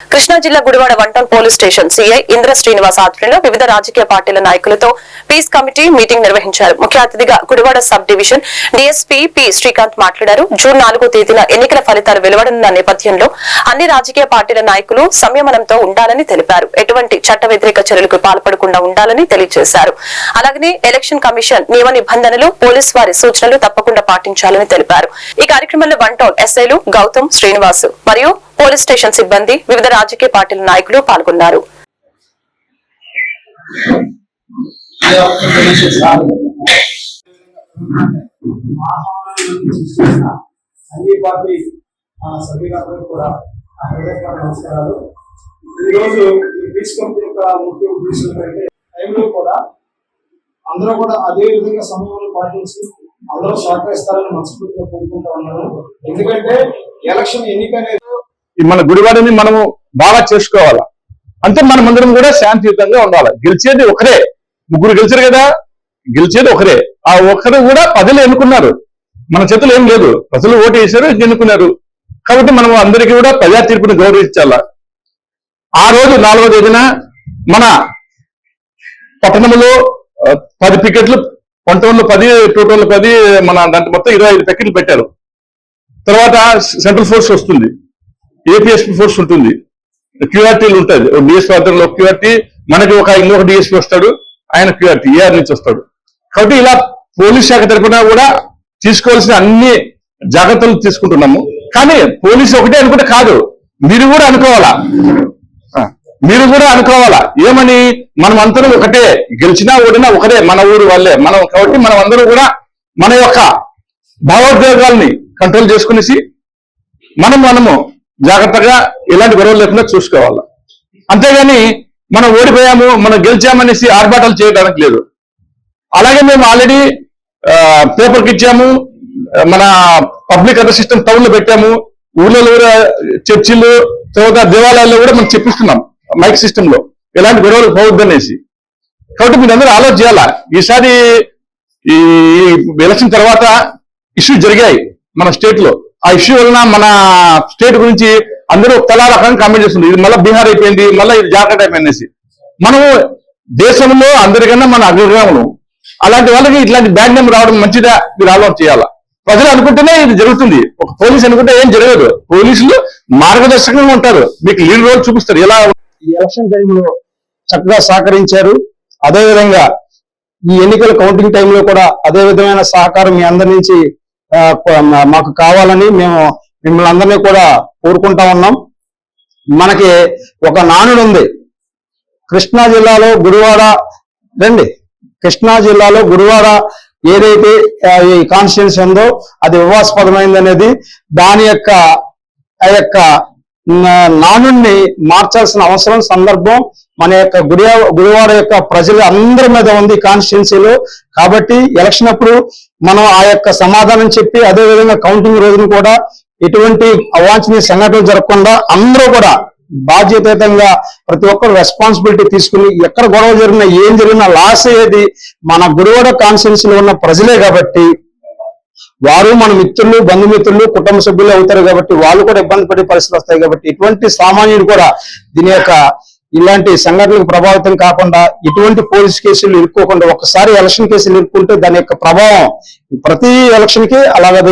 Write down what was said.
కృష్ణా జిల్లా Gudivada one town police station CI Indra Srinivas ఆధ్వర్యంలో వివిధ రాజకీయ పార్టీల నాయకులతో పీస్ కమిటీ మీటింగ్ నిర్వహించారు. ముఖ్య అతిథిగా Gudivada sub division DSP P Srikanth మాట్లాడారు. జూన్ 4వ తేదీన ఎన్నికల ఫలితాలు వెలువడనున్న నేపథ్యంలో అన్ని రాజకీయ పార్టీల నాయకులు సంయమనంతో ఉండాలని తెలిపారు. ఎటువంటి చట్ట వ్యతిరేక చర్యలకు పాల్పడకుండా ఉండాలని తెలియజేశారు. అలాగనే ఎలక్షన్ కమిషన్ నియమ నిబంధనలు, పోలీసు వారి సూచనలు తప్పకుండా పాటించాలని తెలిపారు. ఈ కార్యక్రమంలో వన్ టౌన్ ఎస్ఐలు గౌతమ్, శ్రీనివాస్ మరియు పోలీస్ స్టేషన్ సిబ్బంది, వివిధ రాజకీయ పార్టీల నాయకులు పాల్గొన్నారు. అందరూ కూడా అదే విధంగా సమయంలో పాటించి అందరూ సహకరిస్తారని మనస్ఫూర్తిగా కోరుకుంటా ఉన్నాను. ఎందుకంటే ఎలక్షన్ ఎన్నిక అనేది మన గుడివాడని మనము బాగా చేసుకోవాలా అంటే మనమందరం కూడా శాంతియుతంగా ఉండాలి. గెలిచేది ఒకరే, ముగ్గురు గెలిచారు కదా, గెలిచేది ఒకరే. ఆ ఒక్కరు కూడా ప్రజలు ఎన్నుకున్నారు, మన చేతులు ఏం లేదు. ప్రజలు ఓటు వేశారు, ఎన్నుకున్నారు. కాబట్టి మనం అందరికీ కూడా ప్రజా తీర్పుని గౌరవించాలా. ఆ రోజు 4వ తేదీన మన పట్టణంలో 10 పికెట్లు, వన్ టౌన్లో 10, టూ టౌన్లో 10, మన దాంట్లో మొత్తం 25 పికెట్లు పెట్టారు. తర్వాత సెంట్రల్ ఫోర్స్ వస్తుంది, ఏపీఎస్పీ ఫోర్స్ ఉంటుంది, క్యూఆర్టీలు ఉంటుంది. డిఎస్పీ ఆధ్వర్యంలో క్యూఆర్టీ, మనకి ఇంకొక డిఎస్పీ వస్తాడు, ఆయన క్యూఆర్టీ ఏఆర్ నుంచి వస్తాడు. కాబట్టి ఇలా పోలీస్ శాఖ తరఫున కూడా తీసుకోవాల్సిన అన్ని జాగ్రత్తలు తీసుకుంటున్నాము. కానీ పోలీసు ఒకటే అనుకుంటే కాదు, మీరు కూడా అనుకోవాలా. ఏమని మనం అందరం ఒకటే, గెలిచినా ఓడినా ఒకటే, మన ఊరు వాళ్ళే మనం. కాబట్టి మనం అందరూ కూడా మన యొక్క భావోద్వేగాల్ని కంట్రోల్ చేసుకునేసి మనము జాగ్రత్తగా ఎలాంటి గొడవలు లేకుండా చూసుకోవాలి. అంతేగాని మనం ఓడిపోయాము, మనం గెలిచామనేసి ఆర్భాటాలు చేయడానికి లేదు. అలాగే మేము ఆల్రెడీ పేపర్కి ఇచ్చాము, మన పబ్లిక్ అడ్రస్ సిస్టమ్ టౌన్ లో పెట్టాము, ఊళ్ళలో కూడా చర్చిలు, తర్వాత దేవాలయాల్లో కూడా మనం చెప్పిస్తున్నాం మైక్ సిస్టమ్ లో ఎలాంటి గొడవలు పోవద్దనేసి. కాబట్టి మీరు అందరూ ఆలోచన చేయాలా. ఈసారి ఈ ఎలక్షన్ తర్వాత ఇష్యూ జరిగాయి మన స్టేట్ లో. ఆ ఇష్యూ వలన మన స్టేట్ గురించి అందరూ తలా రకంగా కామెంట్ చేస్తుంది. ఇది మళ్ళీ బీహార్ అయిపోయింది, మళ్ళీ ఇది జార్ఖండ్ అయిపోయింది. మనము దేశంలో అందరికన్నా మన అగ్రగ్రామం. అలాంటి వాళ్ళకి ఇట్లాంటి బ్యాడ్ నేమ్ రావడం మంచిదా, మీరు ఆలోచన చేయాలా. ప్రజలు అనుకుంటేనే ఇది జరుగుతుంది. ఒక పోలీసు అనుకుంటే ఏం జరగదు. పోలీసులు మార్గదర్శకంగా ఉంటారు, మీకు లీడ్ రోల్ చూపిస్తారు. ఎలా ఈ ఎలక్షన్ టైంలో చక్కగా సహకరించారు. అదేవిధంగా ఈ ఎన్నికల కౌంటింగ్ టైంలో కూడా అదే విధమైన సహకారం మీ అందరి నుంచి మాకు కావాలని మేము మిమ్మల్ని అందరినీ కూడా కోరుకుంటా ఉన్నాం. మనకి ఒక నానుడు ఉంది, కృష్ణా జిల్లాలో గుడివాడ ఏదైతే ఈ కాన్స్టిట్యున్సీ ఉందో అది వివాదాస్పదమైంది అనేది, దాని యొక్క నానుడిని మార్చాల్సిన అవసరం, సందర్భం మన యొక్క గుడివాడ యొక్క ప్రజలు అందరి మీద ఉంది కాన్స్టిట్యున్సీలో. కాబట్టి ఎలక్షన్ అప్పుడు మనం ఆ యొక్క సమాధానం చెప్పి, అదేవిధంగా కౌంటింగ్ రోజున కూడా ఎటువంటి అవాంఛనీయ సంఘటనలు జరగకుండా అందరూ కూడా బాధ్యతాయుతంగా ప్రతి ఒక్కరు రెస్పాన్సిబిలిటీ తీసుకుని, ఎక్కడ గొడవ జరిగినా ఏం జరిగినా లాస్ అయ్యేది మన గుడివాడ కాన్స్టిట్యున్సీలో ఉన్న ప్రజలే. కాబట్టి వారు మన మిత్రులు, బంధుమిత్రులు, కుటుంబ సభ్యులు అవుతారు. కాబట్టి వాళ్ళు కూడా ఇబ్బంది పడే పరిస్థితులు వస్తాయి. కాబట్టి ఇటువంటి సామాన్యుడు కూడా దీని యొక్క ఇలాంటి సంఘటనలకు ప్రభావితం కాకుండా, ఇటువంటి పోలీస్ కేసులు ఇరుక్కోకుండా, ఒక్కసారి ఎలక్షన్ కేసులు ఇరుక్కుంటే దాని యొక్క ప్రభావం ప్రతి ఎలక్షన్ కి అలాగే